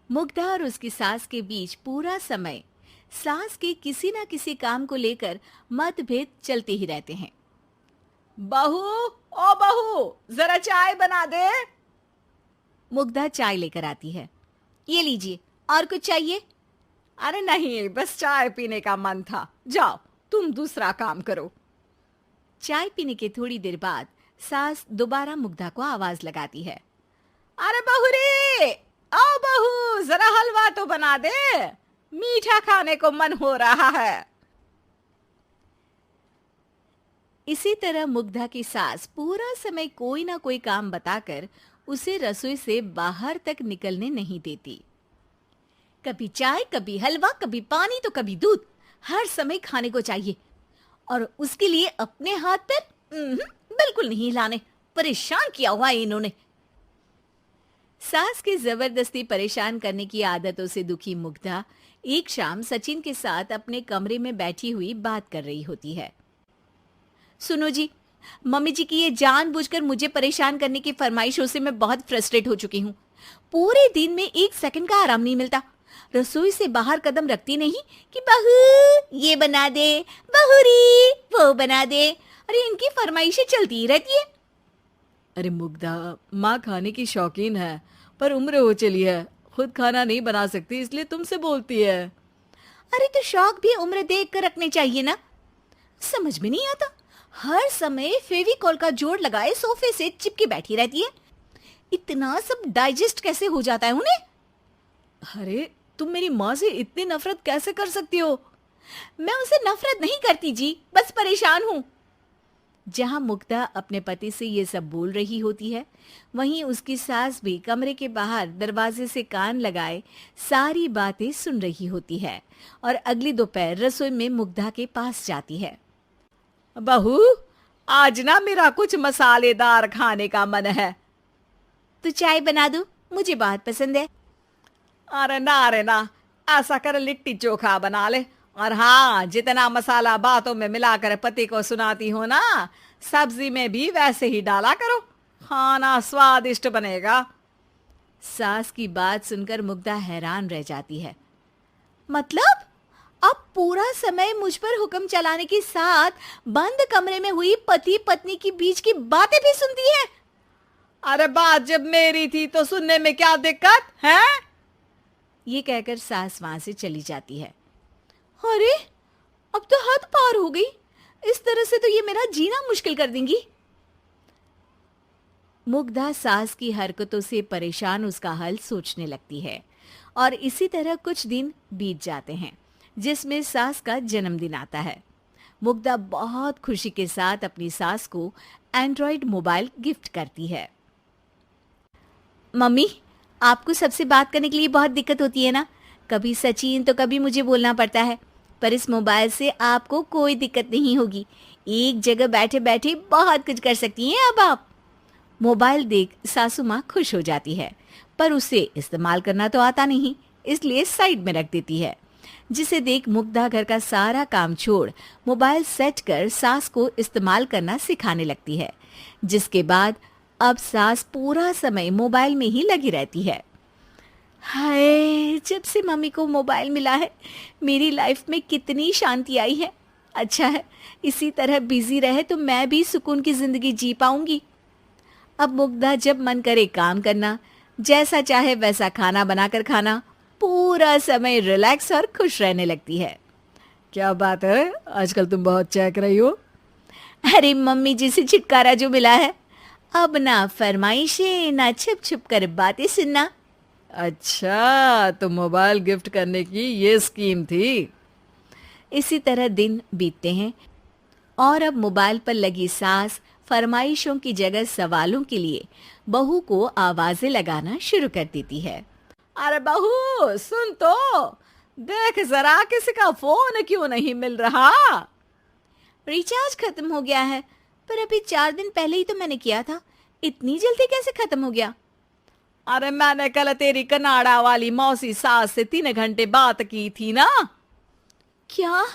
मुग्धा और उसकी सास के बीच पूरा समय सास के किसी ना किसी काम को लेकर मतभेद चलते ही रहते हैं। बहू, ओ बहू, जरा चाय बना दे। मुग्धा चाय लेकर आती है। ये लीजिए, और कुछ चाहिए? अरे नहीं, बस चाय पीने का मन था। जाओ, तुम दूसरा काम करो। चाय पीने के थोड़ी देर बाद सास दोबारा मुग्धा को आवाज लगाती है। अरे बहू रे, आओ बहू, जरा हलवा तो बना दे, मीठा खाने को मन हो रहा है। इसी तरह मुग्धा की सास पूरा समय कोई ना कोई काम बताकर उसे रसोई से बाहर तक निकलने नहीं देती। कभी चाय, कभी हलवा, कभी पानी तो कभी दूध, हर समय खाने को चाहिए। और उसके लिए अपने हाथ पैर बिल्कुल नहीं हिलाने। परेशान किया हुआ है इन्होंने। सास की जबरदस्ती परेशान करने की आदतों से दुखी मुग्धा एक शाम सचिन के साथ अपने कमरे में बैठी हुई बात कर रही होती है। सुनो जी, मम्मी जी की ये जानबूझकर मुझे परेशान करने की फरमाइशों से मैं बहुत फ्रस्ट्रेट हो चुकी हूँ। पूरे दिन में एक सेकंड का आराम नहीं मिलता। रसोई से बाहर कदम रखती नहीं कि बहू ये बना दे, बहुरी वो बना दे। अरे इनकी फरमाइशें चलती ही रहती है। अरे मुग्धा, माँ खाने की शौकीन है, पर उम्र हो चली है, खुद खाना नहीं बना सकती, इसलिए तुमसे बोलती है। अरे तो शौक भी उम्र देख कर रखने चाहिए ना। समझ में नहीं आता, हर समय फेविकॉल का जोड़ लगाए सोफे से चिपके बैठी रहती है। इतना सब डाइजेस्ट कैसे हो जाता है उन्हें? अरे तुम मेरी माँ से इतनी नफरत कैसे कर सकती हो? मैं उनसे नफरत नहीं करती जी, बस परेशान हूँ। जहां मुग्धा अपने पति से ये सब बोल रही होती है, वहीं उसकी सास भी कमरे के बाहर दरवाजे से कान लगाए सारी बातें सुन रही होती है और अगली दोपहर रसोई में मुग्धा के पास जाती है। बहू, आज ना मेरा कुछ मसालेदार खाने का मन है। तो चाय बना दूं? मुझे बहुत पसंद है। अरे ना, ऐसा कर लिट्टी चोखा बना ले। और हाँ, जितना मसाला बातों में मिलाकर पति को सुनाती हो ना, सब्जी में भी वैसे ही डाला करो, खाना स्वादिष्ट बनेगा। सास की बात सुनकर मुग्धा हैरान रह जाती है। मतलब अब पूरा समय मुझ पर हुक्म चलाने के साथ बंद कमरे में हुई पति पत्नी की बीच की बातें भी सुनती है? अरे बात जब मेरी थी तो सुनने में क्या दिक्कत है? ये कहकर सास वहां से चली जाती है। अरे अब तो हद पार हो गई। इस तरह से तो ये मेरा जीना मुश्किल कर देंगी। मुग्धा सास की हरकतों से परेशान उसका हल सोचने लगती है और इसी तरह कुछ दिन बीत जाते हैं, जिसमें सास का जन्मदिन आता है। मुग्धा बहुत खुशी के साथ अपनी सास को एंड्रॉइड मोबाइल गिफ्ट करती है। मम्मी, आपको सबसे बात करने के लिए बहुत दिक्कत होती है ना? कभी सचिन तो कभी मुझे बोलना पड़ता है, पर इस मोबाइल से आपको कोई दिक्कत नहीं होगी। एक जगह बैठे बैठे बहुत कुछ कर सकती हैं अब आप। मोबाइल देख सासू माँ खुश हो जाती है, पर उसे इस्तेमाल करना तो आता नहीं, इसलिए साइड में रख देती है। जिसे देख मुग्धा घर का सारा काम छोड़ मोबाइल सेट कर सास को इस्तेमाल करना सिखाने लगती है, जिसके बाद अब सास पूरा समय मोबाइल में ही लगी रहती है। हाय, जब से मम्मी को मोबाइल मिला है मेरी लाइफ में कितनी शांति आई है। अच्छा है, इसी तरह बिजी रहे तो मैं भी सुकून की जिंदगी जी पाऊंगी। अब मुग्धा जब मन करे काम करना, जैसा चाहे वैसा खाना बनाकर खाना, पूरा समय रिलैक्स और खुश रहने लगती है। क्या बात है, आजकल तुम बहुत चहक रही हो। अरे मम्मी जी से छुटकारा जो मिला है, अब ना फरमाइशें ना छुप छुप कर बातें सुनना। अच्छा, तो मोबाइल गिफ्ट करने की ये स्कीम थी। इसी तरह दिन बीतते हैं और अब मोबाइल पर लगी सास फरमाइशों की जगह सवालों के लिए बहू को आवाजें लगाना शुरू कर देती है। अरे बहू सुन तो, देख जरा किसी का फोन क्यों नहीं मिल रहा? रिचार्ज खत्म हो गया है, पर अभी 4 दिन पहले ही तो मैंने किया था। इतनी जल्दी कैसे खत्म हो गया? अरे मैंने कल तेरी कनाडा वाली मौसी सास से 3 घंटे बात की थी ना। क्या?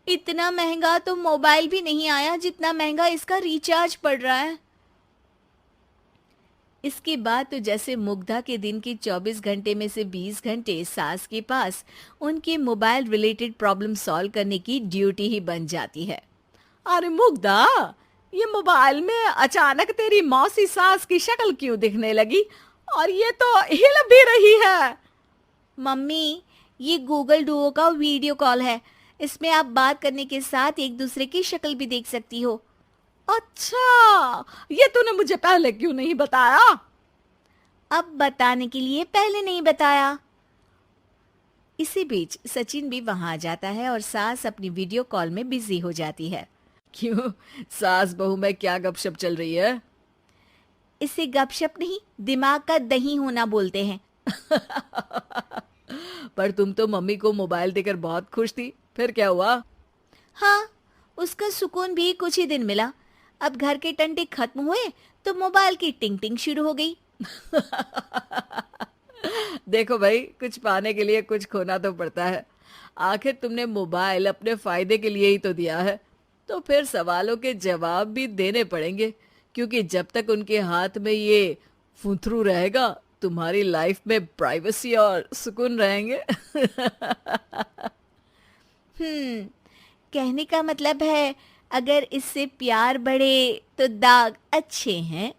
इतना महंगा तो मोबाइल भी नहीं आया जितना महंगा इसका रिचार्ज पड़ रहा है। इसके बाद तो जैसे मुग्धा के दिन के 24 घंटे में से 20 घंटे सास के पास उनके मोबाइल रिलेटेड प्रॉब्लम सॉल्व करने की ड्यूटी ही बन जाती है। अरे मुग्धा, ये मोबाइल में अचानक तेरी मौसी सास की शक्ल क्यों दिखने लगी? और ये तो हिल भी रही है। मम्मी, ये गूगल डुओ का वीडियो कॉल है। इसमें आप बात करने के साथ एक दूसरे की शक्ल भी देख सकती हो। अच्छा, ये तूने मुझे पहले क्यों नहीं बताया? अब बताने के लिए पहले नहीं बताया। इसी बीच सचिन भी वहां आ जाता है और सास अपनी वीडियो कॉल में बिजी हो जाती है। क्यों, सास बहू में क्या गपशप चल रही है? इसे गपशप नहीं, दिमाग का दही होना बोलते हैं। पर तुम तो मम्मी को मोबाइल देकर बहुत खुश थी, फिर क्या हुआ? हाँ, उसका सुकून भी कुछ ही दिन मिला। अब घर के टंटे खत्म हुए तो मोबाइल की टिंग टिंग शुरू हो गई। देखो भाई, कुछ पाने के लिए कुछ खोना तो पड़ता है। आखिर तुमने मोबाइल अपने फायदे के लिए ही तो दिया है, तो फिर सवालों के जवाब भी देने पड़ेंगे, क्योंकि जब तक उनके हाथ में ये फुंथरू रहेगा, तुम्हारी लाइफ में प्राइवेसी और सुकून रहेंगे। कहने का मतलब है अगर इससे प्यार बढ़े तो दाग अच्छे हैं।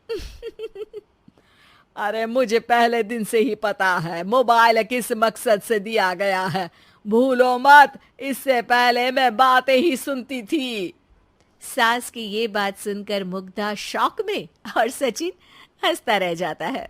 अरे मुझे पहले दिन से ही पता है मोबाइल किस मकसद से दिया गया है। भूलो मत, इससे पहले मैं बातें ही सुनती थी। सास की ये बात सुनकर मुग्धा शॉक में और सचिन हंसता रह जाता है।